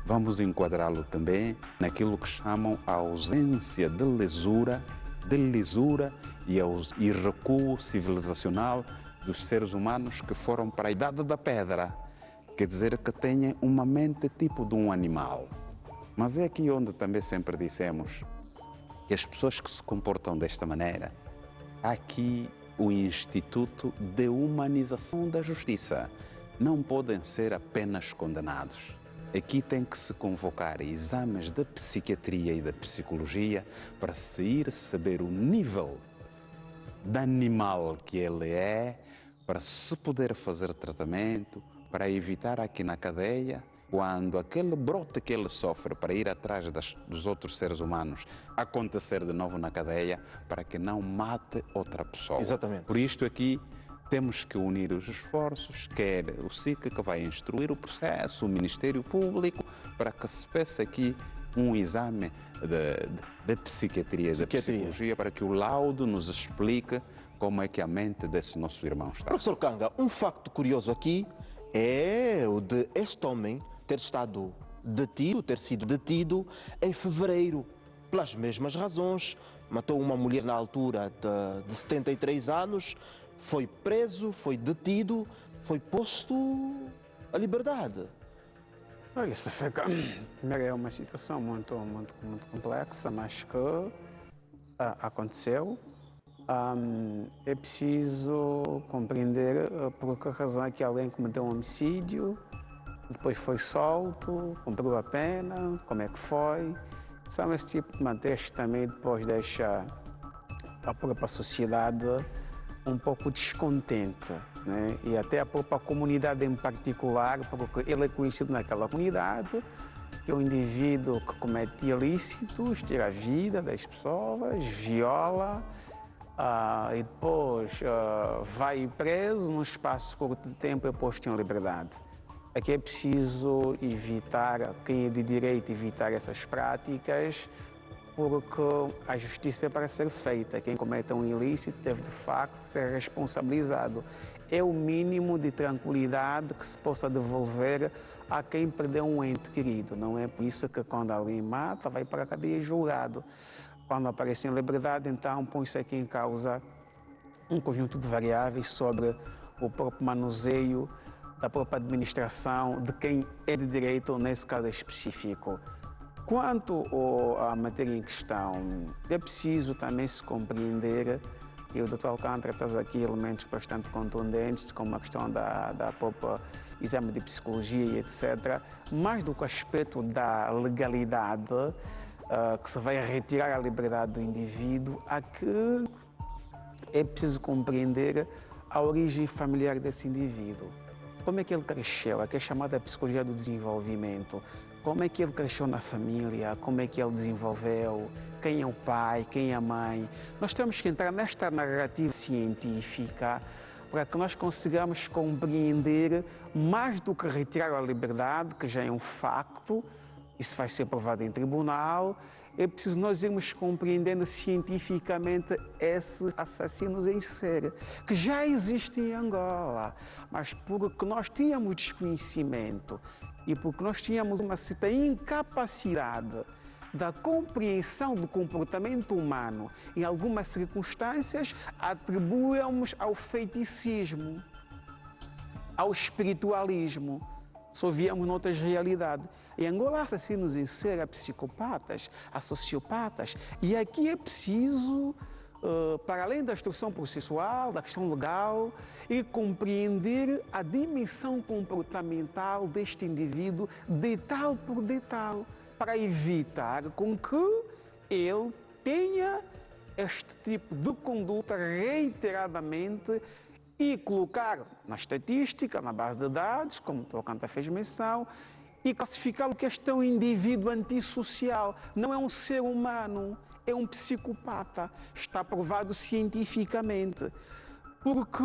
Vamos enquadrá-lo também naquilo que chamam a ausência de lisura e recuo civilizacional dos seres humanos que foram para a idade da pedra. Quer dizer que têm uma mente tipo de um animal. Mas é aqui onde também sempre dissemos que as pessoas que se comportam desta maneira, há aqui o Instituto de Humanização da Justiça. Não podem ser apenas condenados. Aqui tem que se convocar exames de psiquiatria e de psicologia para se ir saber o nível de animal que ele é, para se poder fazer tratamento, para evitar aqui na cadeia, quando aquele brote que ele sofre para ir atrás dos outros seres humanos acontecer de novo na cadeia, para que não mate outra pessoa. Exatamente. Por isto aqui, temos que unir os esforços, quer o SIC, que vai instruir o processo, o Ministério Público, para que se peça aqui um exame de psiquiatria e de psicologia, para que o laudo nos explique como é que a mente desse nosso irmão está. Professor Kanga, um facto curioso aqui é o de este homem ter sido detido em fevereiro, pelas mesmas razões. Matou uma mulher na altura de 73 anos, foi preso, foi detido, foi posto à liberdade. Olha, isso é uma situação muito complexa, mas que aconteceu. É preciso compreender por que razão é que alguém cometeu um homicídio, depois foi solto, cumpriu a pena, como é que foi. São esse tipo de matérias que também depois deixa a própria sociedade um pouco descontente, né? E até a própria comunidade em particular, porque ele é conhecido naquela comunidade, que é um indivíduo que comete ilícitos, tira a vida das pessoas, viola, e depois vai preso num espaço curto de tempo e é posto em liberdade. Aqui é preciso evitar, quem é de direito, evitar essas práticas, porque a justiça é para ser feita. Quem comete um ilícito deve, de facto, ser responsabilizado. É o mínimo de tranquilidade que se possa devolver a quem perdeu um ente querido. Não é por isso que quando alguém mata, vai para a cadeia julgado. Quando aparece em liberdade, então põe-se aqui em causa um conjunto de variáveis sobre o próprio manuseio da própria administração de quem é de direito, nesse caso específico. Quanto à matéria em questão, é preciso também se compreender, e o Dr. Alcântara traz aqui elementos bastante contundentes, como a questão da própria exame de psicologia e etc., mais do que o aspecto da legalidade, que se vai retirar a liberdade do indivíduo, a que é preciso compreender a origem familiar desse indivíduo. Como é que ele cresceu, a que é chamada psicologia do desenvolvimento. Como é que ele cresceu na família, como é que ele desenvolveu, quem é o pai, quem é a mãe. Nós temos que entrar nesta narrativa científica para que nós consigamos compreender mais do que retirar a liberdade, que já é um facto, isso vai ser provado em tribunal. É preciso nós irmos compreendendo cientificamente esses assassinos em série, que já existem em Angola, mas porque nós tínhamos desconhecimento e porque nós tínhamos uma certa incapacidade da compreensão do comportamento humano, em algumas circunstâncias, atribuímos ao feiticismo, ao espiritualismo. Só víamos noutras realidades. Em Angola há assassinos em série, há psicopatas, há sociopatas. E aqui é preciso, para além da instrução processual, da questão legal, e compreender a dimensão comportamental deste indivíduo, detalhe por detalhe, para evitar com que ele tenha este tipo de conduta reiteradamente e colocar na estatística, na base de dados, como o Alcântara fez menção, e classificá-lo que este é um indivíduo antissocial, não é um ser humano, é um psicopata. Está provado cientificamente. Porque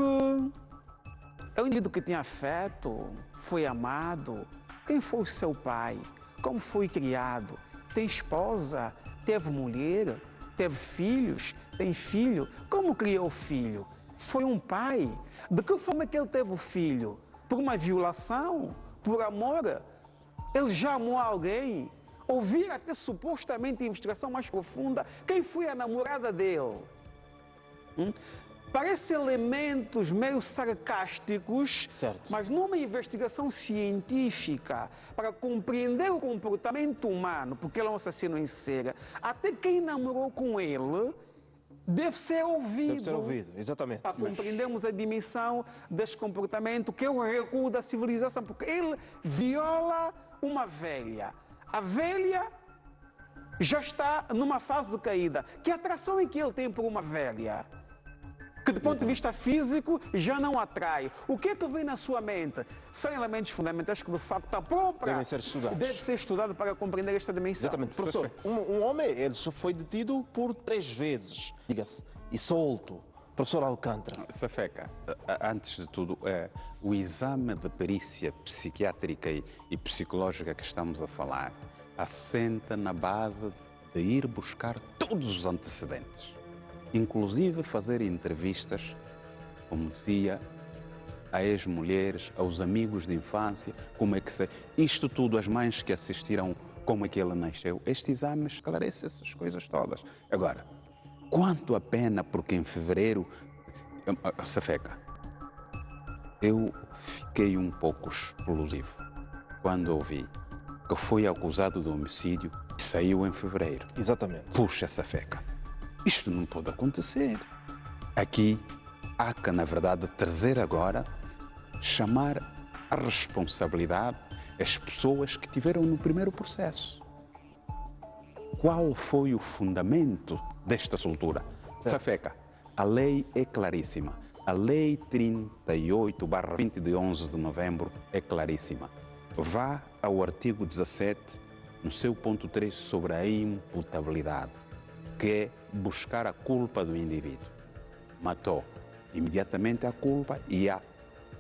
é um indivíduo que tem afeto, foi amado, quem foi o seu pai, como foi criado, tem esposa, teve mulher, teve filhos, tem filho, como criou o filho? Foi um pai. De que forma que ele teve o filho? Por uma violação? Por amor? Ele já amou alguém? Ouvir até supostamente a investigação mais profunda. Quem foi a namorada dele? Parecem elementos meio sarcásticos, certo, mas numa investigação científica, para compreender o comportamento humano, porque ele é um assassino em série, até quem namorou com ele deve ser ouvido. Deve ser ouvido, exatamente. Para compreendermos a dimensão deste comportamento, que é o recuo da civilização, porque ele viola uma velha. A velha já está numa fase de caída. Que atração é que ele tem por uma velha? Que do ponto de vista físico já não atrai. O que é que vem na sua mente? São elementos fundamentais que de facto a própria devem ser estudados. Deve ser estudado para compreender esta dimensão. Exatamente. Professor, um homem, ele só foi detido por 3 vezes, diga-se, e solto. Professor Alcântara. Safeca, antes de tudo, o exame de perícia psiquiátrica e psicológica que estamos a falar assenta na base de ir buscar todos os antecedentes. Inclusive fazer entrevistas, como dizia, a ex-mulheres, aos amigos de infância, como é que se... Isto tudo, as mães que assistiram, como é que ele nasceu. Este exame esclarece essas coisas todas. Agora, quanto a pena, porque em fevereiro... Safeca, eu fiquei um pouco explosivo quando ouvi que foi acusado de homicídio e saiu em fevereiro. Exatamente. Puxa, Safeca. Isto não pode acontecer. Aqui há que, na verdade, trazer agora, chamar a responsabilidade as pessoas que tiveram no primeiro processo. Qual foi o fundamento desta soltura? Safeca, a lei é claríssima. A lei 38/20 de 11 de novembro é claríssima. Vá ao artigo 17, no seu ponto 3, sobre a imputabilidade, que é buscar a culpa do indivíduo. Matou imediatamente a culpa e há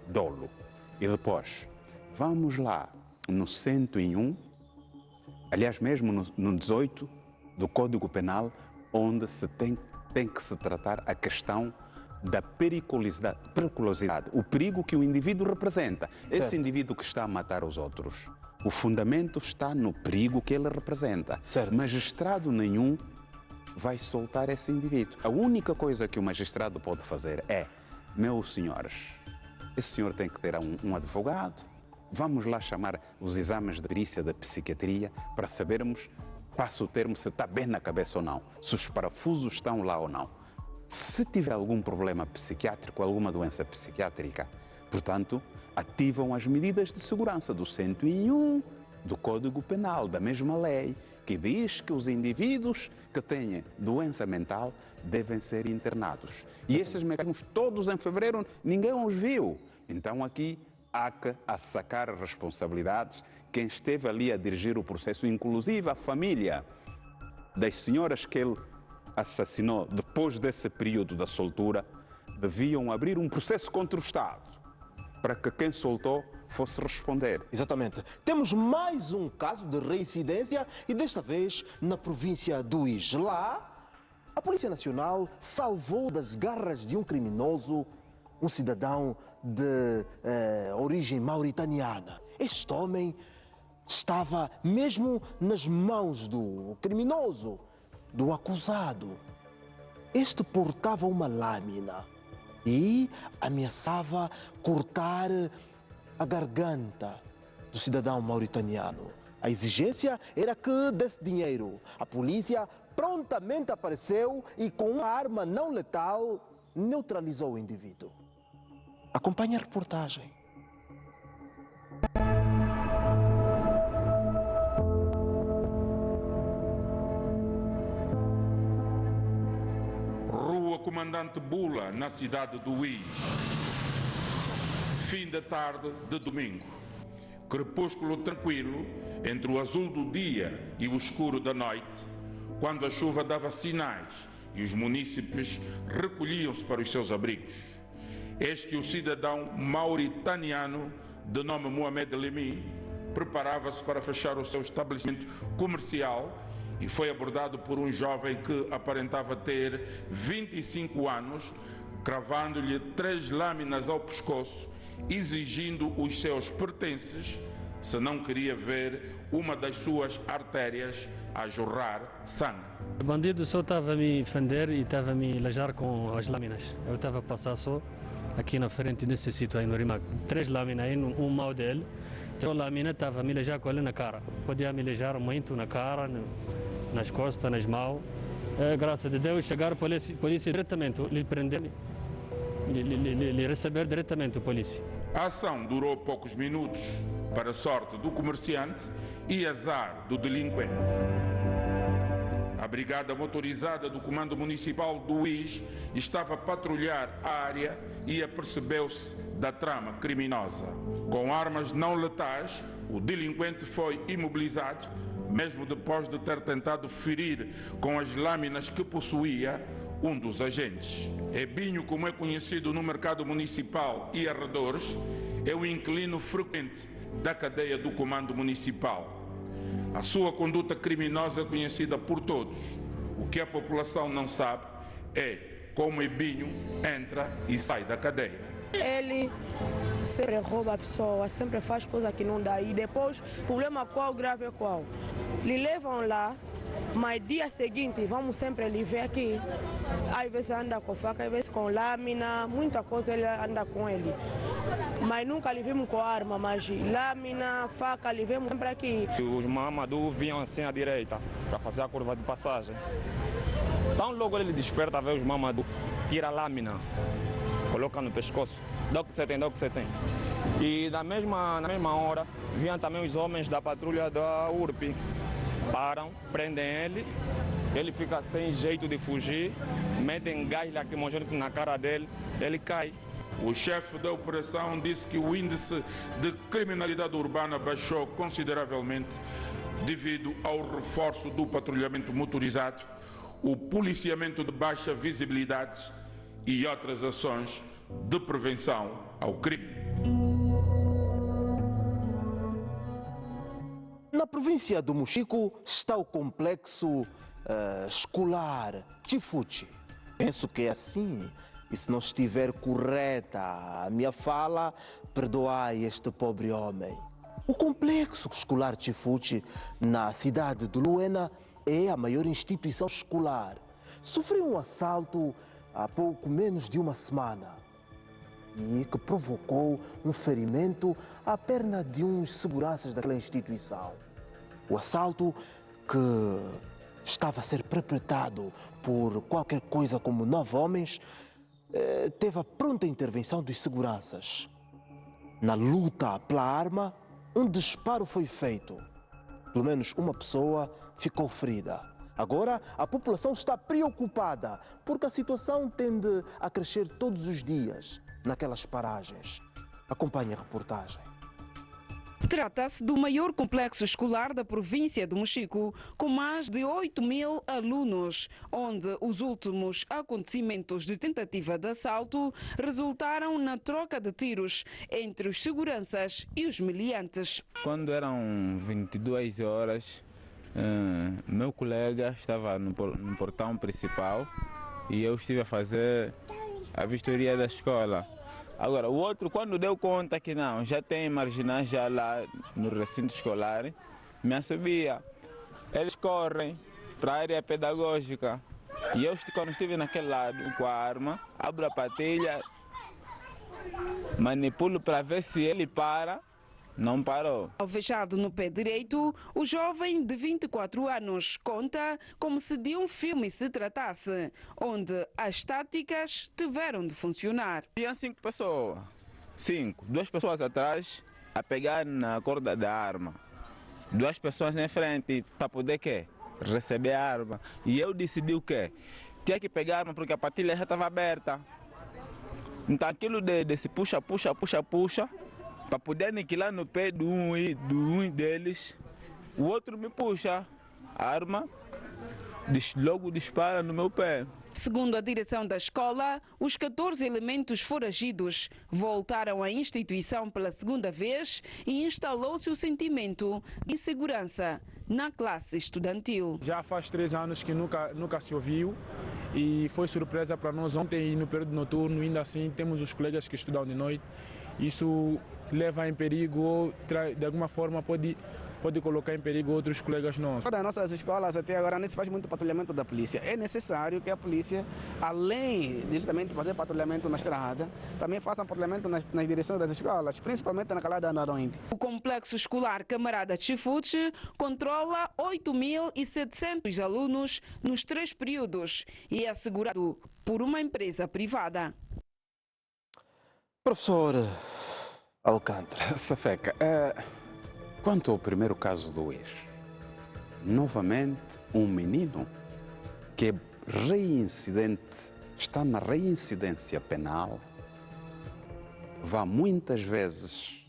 dolo. E depois, vamos lá no 101, aliás mesmo no 18 do Código Penal, onde se tem que se tratar a questão da periculosidade, o perigo que o indivíduo representa. Esse indivíduo que está a matar os outros, o fundamento está no perigo que ele representa. Certo. Magistrado nenhum vai soltar esse indivíduo. A única coisa que o magistrado pode fazer é, meus senhores, esse senhor tem que ter um advogado, vamos lá chamar os exames de perícia da psiquiatria para sabermos, passo o termo, se está bem na cabeça ou não, se os parafusos estão lá ou não. Se tiver algum problema psiquiátrico, alguma doença psiquiátrica, portanto, ativam as medidas de segurança do 101 do Código Penal, da mesma lei, que diz que os indivíduos que têm doença mental devem ser internados. E esses mecanismos todos em fevereiro, ninguém os viu. Então aqui há que sacar as responsabilidades. Quem esteve ali a dirigir o processo, inclusive a família das senhoras que ele assassinou depois desse período da soltura, deviam abrir um processo contra o Estado para que quem soltou fosse responder. Exatamente. Temos mais um caso de reincidência e desta vez na província do Ije. Lá, a Polícia Nacional salvou das garras de um criminoso um cidadão de origem mauritaniana. Este homem estava mesmo nas mãos do criminoso, do acusado. Este portava uma lâmina e ameaçava cortar a garganta do cidadão mauritaniano. A exigência era que desse dinheiro. A polícia prontamente apareceu e com uma arma não letal neutralizou o indivíduo. Acompanhe a reportagem. Rua Comandante Bula, na cidade do Ije. Fim da tarde de domingo. Crepúsculo tranquilo entre o azul do dia e o escuro da noite, quando a chuva dava sinais e os munícipes recolhiam-se para os seus abrigos. Eis que o cidadão mauritaniano de nome Mohamed Lemi preparava-se para fechar o seu estabelecimento comercial e foi abordado por um jovem que aparentava ter 25 anos, cravando-lhe 3 lâminas ao pescoço, exigindo os seus pertences, se não queria ver uma das suas artérias a jorrar sangue. O bandido só estava a me defender e estava a me lajar com as lâminas. Eu estava a passar só aqui na frente nesse sítio aí no Rimac. 3 lâminas aí, um mal dele. A lâmina estava a me lajar com ele na cara. Podia me lajar muito na cara, nas costas, nas mãos. Graças a Deus chegaram a polícia diretamente, lhe prender, lhe receber diretamente a polícia. A ação durou poucos minutos, para a sorte do comerciante e azar do delinquente. A brigada motorizada do Comando Municipal do Uís estava a patrulhar a área e apercebeu-se da trama criminosa. Com armas não letais, o delinquente foi imobilizado, mesmo depois de ter tentado ferir com as lâminas que possuía um dos agentes. Ebinho, como é conhecido no mercado municipal e arredores, é o inquilino frequente da cadeia do Comando Municipal. A sua conduta criminosa é conhecida por todos. O que a população não sabe é como Ebinho entra e sai da cadeia. Ele sempre rouba a pessoa, sempre faz coisa que não dá. E depois, o problema qual grave é qual? Lhe levam lá, mas dia seguinte vamos sempre lhe ver aqui. Às vezes anda com faca, às vezes com lâmina, muita coisa ele anda com ele. Mas nunca lhe vimos com arma, mas lâmina, faca, lhe vemos sempre aqui. Os Mamadou vinham assim à direita, para fazer a curva de passagem. Então logo ele desperta, vê os Mamadou, tira a lâmina, coloca no pescoço, dá o que você tem, dá o que você tem. E na mesma hora, vinham também os homens da patrulha da URP. Param, prendem ele, ele fica sem jeito de fugir, metem gás lacrimogêneo na cara dele, ele cai. O chefe da operação disse que o índice de criminalidade urbana baixou consideravelmente devido ao reforço do patrulhamento motorizado, o policiamento de baixa visibilidade e outras ações de prevenção ao crime. Na província do Mochico está o complexo escolar Chifuchi. Penso que é assim. E se não estiver correta a minha fala, perdoai este pobre homem. O complexo escolar Chifuchi, na cidade de Luena, é a maior instituição escolar. Sofreu um assalto há pouco menos de uma semana e que provocou um ferimento à perna de uns seguranças daquela instituição. O assalto, que estava a ser perpetrado por qualquer coisa como 9 homens, teve a pronta intervenção dos seguranças. Na luta pela arma, um disparo foi feito. Pelo menos uma pessoa ficou ferida. Agora, a população está preocupada porque a situação tende a crescer todos os dias naquelas paragens. Acompanhe a reportagem. Trata-se do maior complexo escolar da província do Mochico, com mais de 8.000 alunos, onde os últimos acontecimentos de tentativa de assalto resultaram na troca de tiros entre os seguranças e os meliantes. Quando eram 22 horas, meu colega estava no portão principal e eu estive a fazer a vistoria da escola. Agora, o outro, quando deu conta que não, já tem marginais já lá no recinto escolar, me assobia. Eles correm para a área pedagógica. E eu, quando estive naquele lado com a arma, abro a patilha, manipulo para ver se ele para. Não parou. Alvejado no pé direito, o jovem de 24 anos conta como se de um filme se tratasse, onde as táticas tiveram de funcionar. Tinha 5 pessoas, 2 pessoas atrás a pegar na corda da arma, 2 pessoas em frente para poder quê? Receber a arma. E eu decidi o quê? Tinha que pegar a arma porque a patilha já estava aberta. Então aquilo de se puxa, para poder aniquilar no pé do um deles, o outro me puxa a arma, logo dispara no meu pé. Segundo a direção da escola, os 14 elementos foragidos voltaram à instituição pela segunda vez e instalou-se o sentimento de insegurança na classe estudantil. Já faz 3 anos que nunca se ouviu e foi surpresa para nós ontem e no período noturno. Ainda assim temos os colegas que estudam de noite. Isso leva em perigo ou de alguma forma pode pode colocar em perigo outros colegas nossos. Todas as nossas escolas até agora não se faz muito patrulhamento da polícia. É necessário que a polícia, além de justamente fazer patrulhamento na estrada, também faça patrulhamento nas direções das escolas, principalmente na calada da Noronha. O complexo escolar Camarada Chifuchi controla 8.700 alunos nos 3 períodos e é assegurado por uma empresa privada. Professor Alcântara. Safeca, quanto ao primeiro caso do ex, novamente um menino que é reincidente, está na reincidência penal, vai muitas vezes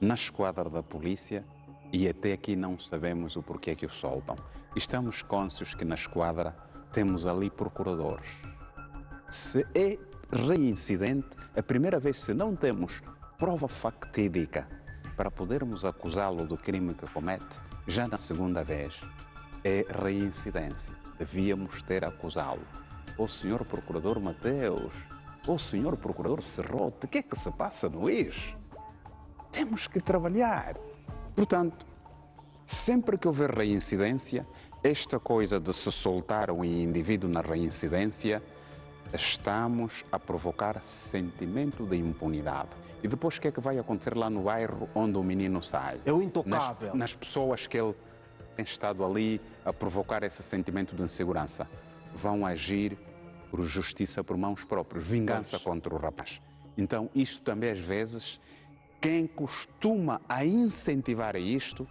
na esquadra da polícia e até aqui não sabemos o porquê que o soltam. Estamos cônscios que na esquadra temos ali procuradores. Se é reincidente, a primeira vez, se não temos prova factídica para podermos acusá-lo do crime que comete, já na segunda vez é reincidência. Devíamos ter acusá-lo. Ô senhor procurador Mateus, ô senhor procurador Serrote, o que é que se passa no ex? Temos que trabalhar. Portanto, sempre que houver reincidência, esta coisa de se soltar um indivíduo na reincidência, estamos a provocar sentimento de impunidade. E depois o que é que vai acontecer lá no bairro onde o menino sai? É o intocável. Nas pessoas que ele tem estado ali a provocar esse sentimento de insegurança. Vão agir por justiça por mãos próprias, vingança contra o rapaz. Então, isto também às vezes, quem costuma a incentivar isto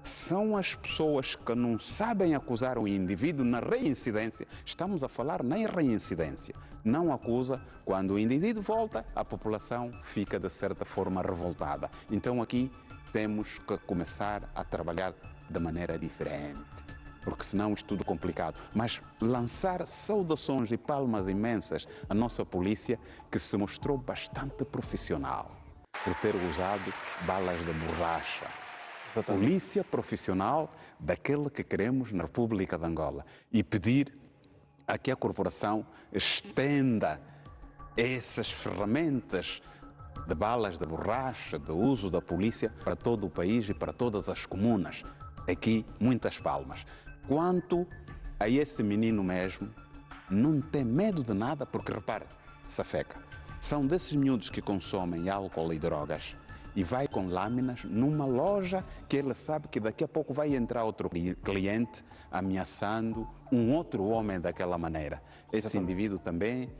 são as pessoas que não sabem acusar o indivíduo na reincidência. Estamos a falar na reincidência. Não acusa, quando o indivíduo volta, a população fica de certa forma revoltada. Então aqui temos que começar a trabalhar de maneira diferente, porque senão isto é tudo complicado. Mas lançar saudações e palmas imensas à nossa polícia, que se mostrou bastante profissional por ter usado balas de borracha. Polícia profissional daquele que queremos na República de Angola, e pedir a que a corporação estenda essas ferramentas de balas de borracha, de uso da polícia para todo o país e para todas as comunas. Aqui, muitas palmas. Quanto a esse menino mesmo, não tem medo de nada, porque repara, Safeca, são desses miúdos que consomem álcool e drogas e vai com lâminas numa loja que ele sabe que daqui a pouco vai entrar outro cliente ameaçando um outro homem daquela maneira. Esse indivíduo também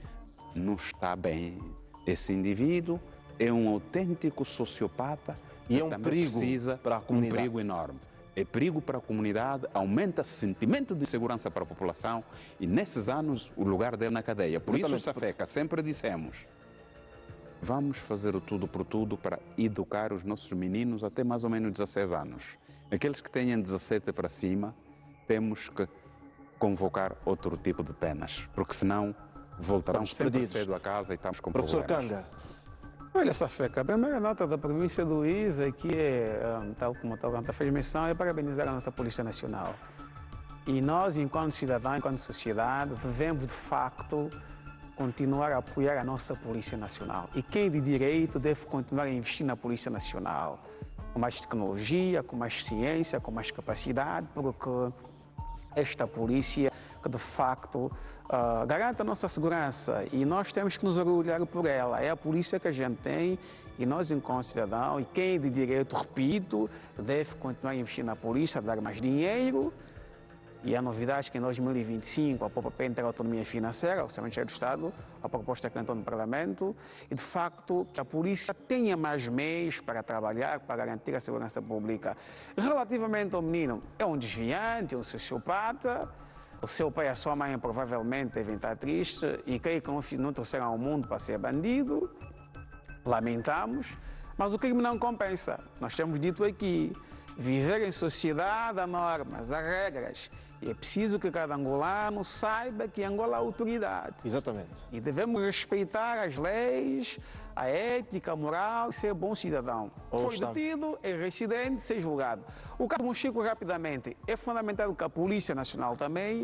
não está bem. Esse indivíduo é um autêntico sociopata e é um perigo para a comunidade. Um perigo enorme. É perigo para a comunidade, aumenta o sentimento de segurança para a população e nesses anos o lugar dele na cadeia. Por isso, Safeca, sempre dissemos, vamos fazer o tudo por tudo para educar os nossos meninos até mais ou menos 16 anos. Aqueles que tenham 17 para cima, temos que convocar outro tipo de penas, porque senão voltarão sempre cedo a casa e estamos com Professor problemas. Kanga. Olha, Safeca, a primeira nota da província do Luís aqui é, tal como a Talganta fez menção, é parabenizar a nossa Polícia Nacional. E nós, enquanto cidadãos, enquanto sociedade, devemos, de facto, continuar a apoiar a nossa Polícia Nacional. E quem de direito deve continuar a investir na Polícia Nacional, com mais tecnologia, com mais ciência, com mais capacidade, porque esta polícia que, de facto, garante a nossa segurança e nós temos que nos orgulhar por ela. É a polícia que a gente tem e nós, enquanto cidadão, e quem de direito, repito, deve continuar a investir na polícia, dar mais dinheiro. E a novidade é que em 2025 a POPAP entra a autonomia financeira, o Ministério do Estado, a proposta que entrou no Parlamento, e de facto que a polícia tenha mais meios para trabalhar, para garantir a segurança pública. Relativamente ao menino, é um desviante, é um sociopata, o seu pai e a sua mãe provavelmente devem estar tristes e creio que não trouxeram ao mundo para ser bandido, lamentamos, mas o crime não compensa. Nós temos dito aqui, viver em sociedade há normas, há regras. E é preciso que cada angolano saiba que Angola é autoridade. Exatamente. E devemos respeitar as leis, a ética, a moral e ser bom cidadão. Foi detido, é residente, ser julgado. O caso do Mochico, rapidamente, é fundamental que a Polícia Nacional também